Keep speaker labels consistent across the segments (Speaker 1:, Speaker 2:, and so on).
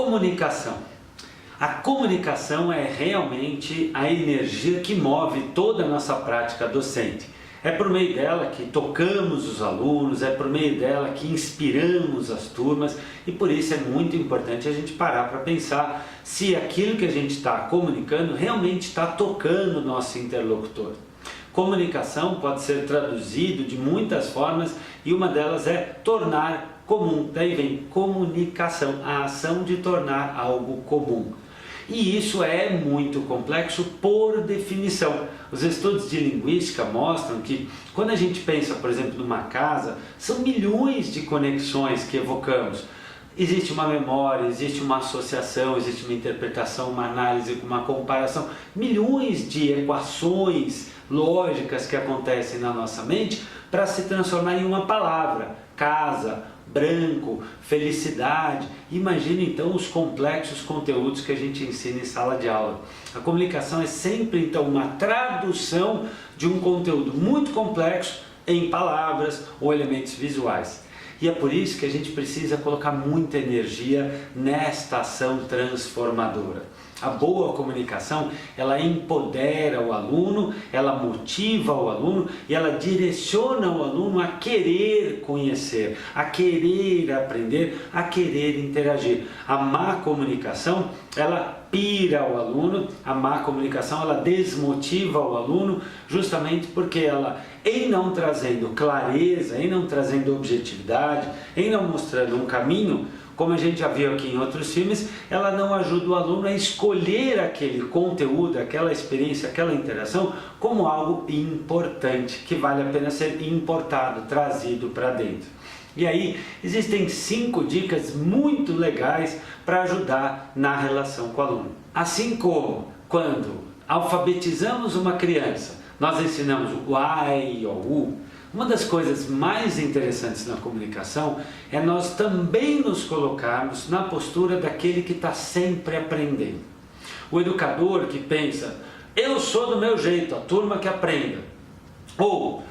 Speaker 1: Comunicação. A comunicação é realmente a energia que move toda a nossa prática docente. É por meio dela que tocamos os alunos, é por meio dela que inspiramos as turmas e por isso é muito importante a gente parar para pensar se aquilo que a gente está comunicando realmente está tocando o nosso interlocutor. Comunicação pode ser traduzido de muitas formas e uma delas é tornar comum. Daí vem comunicação, a ação de tornar algo comum. E isso é muito complexo por definição. Os estudos de linguística mostram que quando a gente pensa, por exemplo, numa casa, são milhões de conexões que evocamos. Existe uma memória, existe uma associação, existe uma interpretação, uma análise, uma comparação, milhões de equações lógicas que acontecem na nossa mente para se transformar em uma palavra: casa, branco, felicidade. Imagine então os complexos conteúdos que a gente ensina em sala de aula. A comunicação é sempre então uma tradução de um conteúdo muito complexo em palavras ou elementos visuais. E é por isso que a gente precisa colocar muita energia nesta ação transformadora. A boa comunicação, ela empodera o aluno, ela motiva o aluno e ela direciona o aluno a querer conhecer, a querer aprender, a querer interagir. A má comunicação, ela pira o aluno, a má comunicação, ela desmotiva o aluno, justamente porque ela, em não trazendo clareza, em não trazendo objetividade, em não mostrando um caminho, como a gente já viu aqui em outros filmes, ela não ajuda o aluno a escolher aquele conteúdo, aquela experiência, aquela interação como algo importante, que vale a pena ser importado, trazido para dentro. E aí existem 5 dicas muito legais para ajudar na relação com o aluno. Assim como quando alfabetizamos uma criança, nós ensinamos o A, E, I, O, U. Uma das coisas mais interessantes na comunicação é nós também nos colocarmos na postura daquele que está sempre aprendendo. O educador que pensa, eu sou do meu jeito, a turma que aprenda. Ou,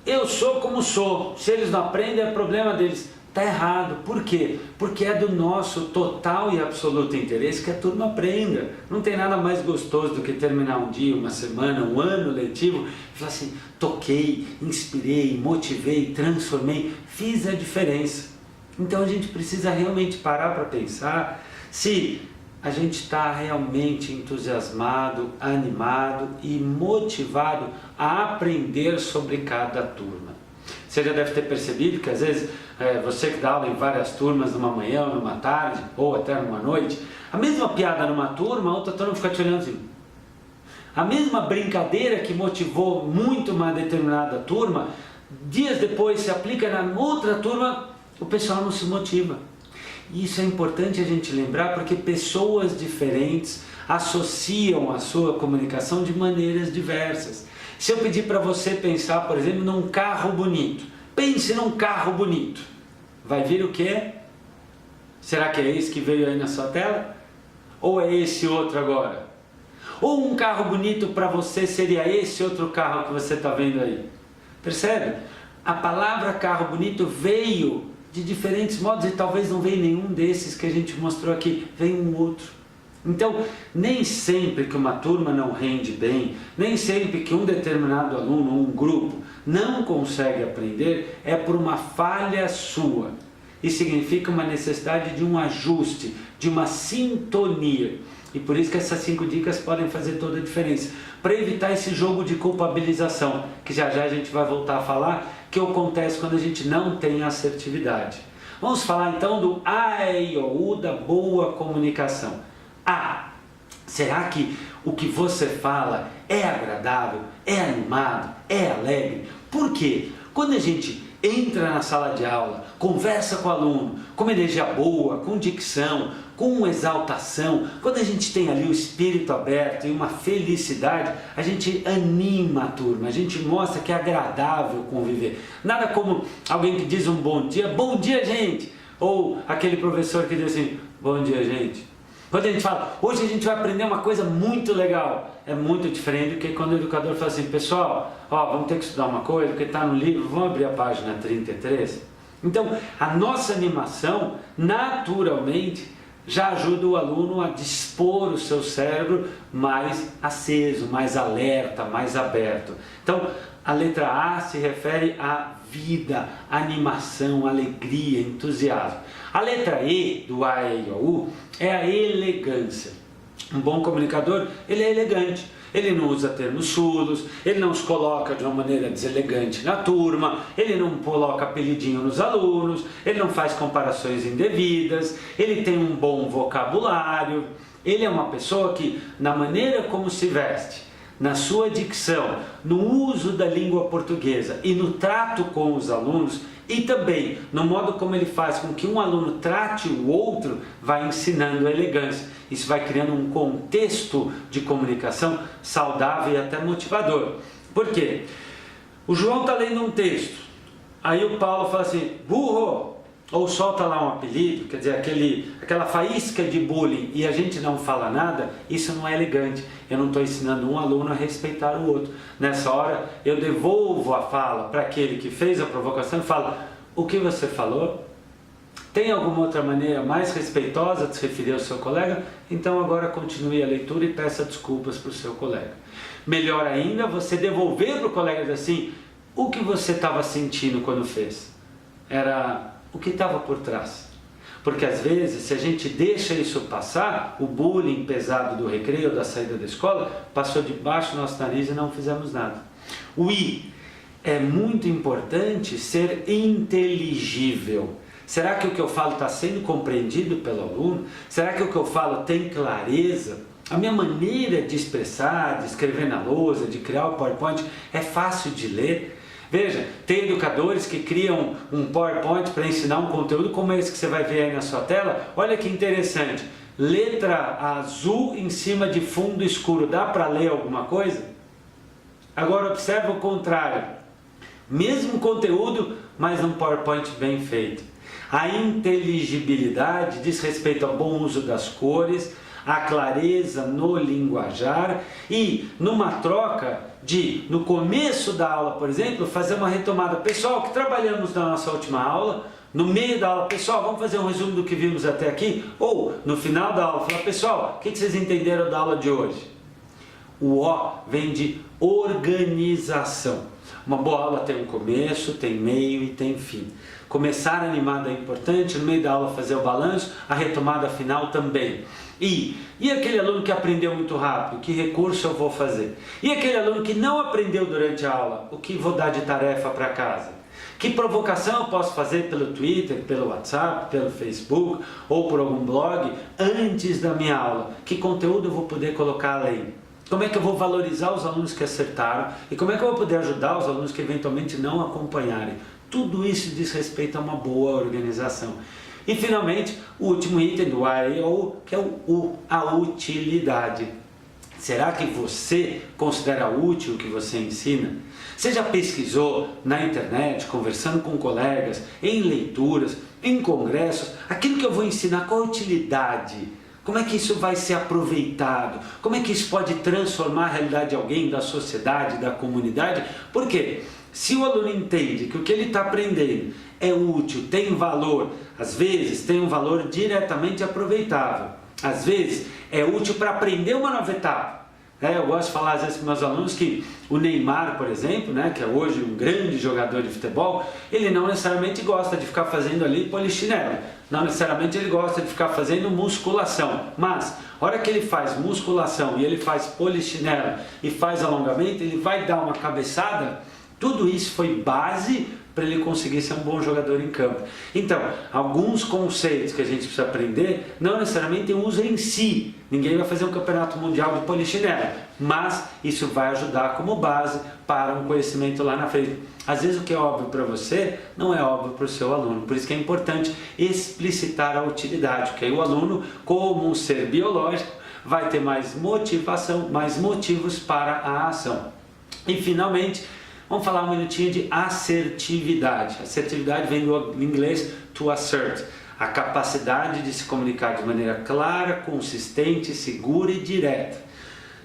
Speaker 1: eu sou como sou, se eles não aprendem é problema deles. Está errado. Por quê? Porque é do nosso total e absoluto interesse que a turma aprenda. Não tem nada mais gostoso do que terminar um dia, uma semana, um ano letivo e falar assim, toquei, inspirei, motivei, transformei, fiz a diferença. Então a gente precisa realmente parar para pensar se a gente está realmente entusiasmado, animado e motivado a aprender sobre cada turma. Você já deve ter percebido que às vezes você que dá aula em várias turmas numa manhã, numa tarde ou até numa noite, a mesma piada numa turma, a outra turma fica te olhando assim. A mesma brincadeira que motivou muito uma determinada turma, dias depois se aplica na outra turma, o pessoal não se motiva. E isso é importante a gente lembrar porque pessoas diferentes associam a sua comunicação de maneiras diversas. Se eu pedir para você pensar, por exemplo, num carro bonito, pense num carro bonito. Vai vir o quê? Será que é esse que veio aí na sua tela? Ou é esse outro agora? Ou um carro bonito para você seria esse outro carro que você está vendo aí? Percebe? A palavra carro bonito veio de diferentes modos e talvez não veio nenhum desses que a gente mostrou aqui, veio um outro. Então, nem sempre que uma turma não rende bem, nem sempre que um determinado aluno ou um grupo não consegue aprender, é por uma falha sua. Isso significa uma necessidade de um ajuste, de uma sintonia. E por isso que essas 5 dicas podem fazer toda a diferença. Para evitar esse jogo de culpabilização, que já já a gente vai voltar a falar, que acontece quando a gente não tem assertividade. Vamos falar então do A, E, I, O, U da boa comunicação. Será que o que você fala é agradável, é animado, é alegre? Por quê? Quando a gente entra na sala de aula, conversa com o aluno, com uma energia boa, com dicção, com exaltação, quando a gente tem ali o espírito aberto e uma felicidade, a gente anima a turma, a gente mostra que é agradável conviver. Nada como alguém que diz um bom dia gente! Ou aquele professor que diz assim, bom dia gente! Quando a gente fala, hoje a gente vai aprender uma coisa muito legal, é muito diferente do que quando o educador fala assim, pessoal, vamos ter que estudar uma coisa, porque está no livro, vamos abrir a página 33. Então, a nossa animação, naturalmente, já ajuda o aluno a dispor o seu cérebro mais aceso, mais alerta, mais aberto. Então, a letra A se refere à vida, animação, alegria, entusiasmo. A letra E do A, E, I, O, U é a elegância. Um bom comunicador, ele é elegante. Ele não usa termos chulos, ele não os coloca de uma maneira deselegante na turma, ele não coloca apelidinho nos alunos, ele não faz comparações indevidas, ele tem um bom vocabulário, ele é uma pessoa que, na maneira como se veste, na sua dicção, no uso da língua portuguesa e no trato com os alunos, e também no modo como ele faz com que um aluno trate o outro, vai ensinando a elegância. Isso vai criando um contexto de comunicação saudável e até motivador. Por quê? O João está lendo um texto, aí o Paulo fala assim, burro, ou solta lá um apelido, quer dizer, aquela faísca de bullying, e a gente não fala nada, isso não é elegante. Eu não estou ensinando um aluno a respeitar o outro. Nessa hora, eu devolvo a fala para aquele que fez a provocação e falo, o que você falou? Tem alguma outra maneira mais respeitosa de se referir ao seu colega? Então agora continue a leitura e peça desculpas para o seu colega. Melhor ainda, você devolver para o colega e dizer assim, o que você estava sentindo quando fez? Era o que estava por trás. Porque às vezes, se a gente deixa isso passar, o bullying pesado do recreio, da saída da escola, passou debaixo do nosso nariz e não fizemos nada. O I, é muito importante ser inteligível. Será que o que eu falo está sendo compreendido pelo aluno? Será que o que eu falo tem clareza? A minha maneira de expressar, de escrever na lousa, de criar o PowerPoint é fácil de ler? Veja, tem educadores que criam um PowerPoint para ensinar um conteúdo como esse que você vai ver aí na sua tela. Olha que interessante, letra azul em cima de fundo escuro, dá para ler alguma coisa? Agora observa o contrário, mesmo conteúdo, mas um PowerPoint bem feito. A inteligibilidade diz respeito ao bom uso das cores, a clareza no linguajar e numa troca de, no começo da aula, por exemplo, fazer uma retomada. Pessoal, que trabalhamos na nossa última aula, no meio da aula, pessoal, vamos fazer um resumo do que vimos até aqui? Ou no final da aula, falar, pessoal, o que vocês entenderam da aula de hoje? O O vem de organização. Uma boa aula tem um começo, tem meio e tem fim. Começar animado é importante, no meio da aula fazer o balanço, a retomada final também. E aquele aluno que aprendeu muito rápido, que recurso eu vou fazer? E aquele aluno que não aprendeu durante a aula, o que vou dar de tarefa para casa? Que provocação eu posso fazer pelo Twitter, pelo WhatsApp, pelo Facebook ou por algum blog antes da minha aula? Que conteúdo eu vou poder colocar além? Como é que eu vou valorizar os alunos que acertaram? E como é que eu vou poder ajudar os alunos que eventualmente não acompanharem? Tudo isso diz respeito a uma boa organização. E finalmente, o último item do A, E, I, O, U, que é o U, a utilidade. Será que você considera útil o que você ensina? Você já pesquisou na internet, conversando com colegas, em leituras, em congressos, aquilo que eu vou ensinar, qual a utilidade? Como é que isso vai ser aproveitado? Como é que isso pode transformar a realidade de alguém, da sociedade, da comunidade? Por quê? Se o aluno entende que o que ele está aprendendo é útil, tem valor, às vezes tem um valor diretamente aproveitável, às vezes é útil para aprender uma nova etapa. Eu gosto de falar às vezes para meus alunos que o Neymar, por exemplo, que é hoje um grande jogador de futebol, ele não necessariamente gosta de ficar fazendo ali polichinelo, não necessariamente ele gosta de ficar fazendo musculação, mas a hora que ele faz musculação e ele faz polichinelo e faz alongamento, ele vai dar uma cabeçada. Tudo isso foi base para ele conseguir ser um bom jogador em campo. Então, alguns conceitos que a gente precisa aprender, não necessariamente usa em si. Ninguém vai fazer um campeonato mundial de polichinelo, mas isso vai ajudar como base para um conhecimento lá na frente. Às vezes o que é óbvio para você, não é óbvio para o seu aluno. Por isso que é importante explicitar a utilidade, porque aí o aluno, como um ser biológico, vai ter mais motivação, mais motivos para a ação. E finalmente, vamos falar um minutinho de assertividade. Assertividade vem do inglês to assert, a capacidade de se comunicar de maneira clara, consistente, segura e direta.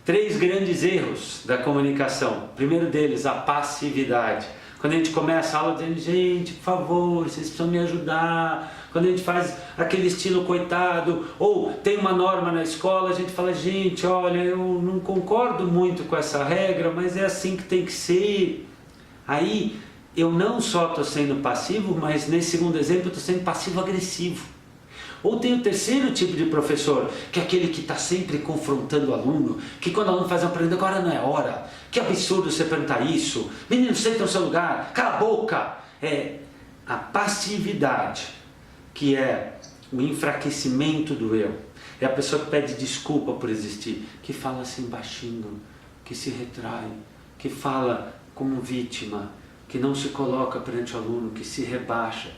Speaker 1: 3 grandes erros da comunicação. O primeiro deles, a passividade. Quando a gente começa a aula dizendo, gente, por favor, vocês precisam me ajudar. Quando a gente faz aquele estilo coitado, ou tem uma norma na escola, a gente fala, gente, olha, eu não concordo muito com essa regra, mas é assim que tem que ser. Aí, eu não só estou sendo passivo, mas nesse segundo exemplo, eu estou sendo passivo-agressivo. Ou tem o terceiro tipo de professor, que é aquele que está sempre confrontando o aluno, que quando o aluno faz uma pergunta, agora não é hora, que absurdo você perguntar isso, menino, senta no seu lugar, cala a boca. É a passividade, que é o enfraquecimento do eu. É a pessoa que pede desculpa por existir, que fala assim baixinho, que se retrai, que fala como vítima, que não se coloca perante o aluno, que se rebaixa.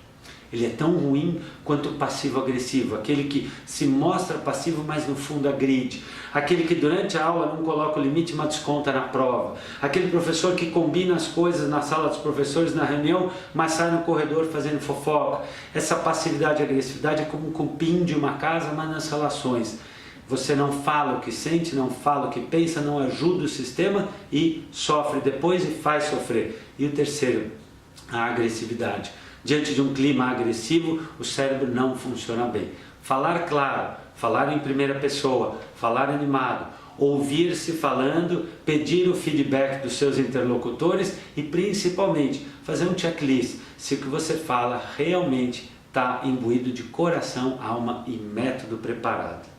Speaker 1: Ele é tão ruim quanto o passivo-agressivo, aquele que se mostra passivo, mas no fundo agride. Aquele que durante a aula não coloca o limite, mas desconta na prova. Aquele professor que combina as coisas na sala dos professores, na reunião, mas sai no corredor fazendo fofoca. Essa passividade e agressividade é como um cupim de uma casa, mas nas relações. Você não fala o que sente, não fala o que pensa, não ajuda o sistema e sofre depois e faz sofrer. E o terceiro, a agressividade. Diante de um clima agressivo, o cérebro não funciona bem. Falar claro, falar em primeira pessoa, falar animado, ouvir-se falando, pedir o feedback dos seus interlocutores e principalmente fazer um checklist se o que você fala realmente está imbuído de coração, alma e método preparado.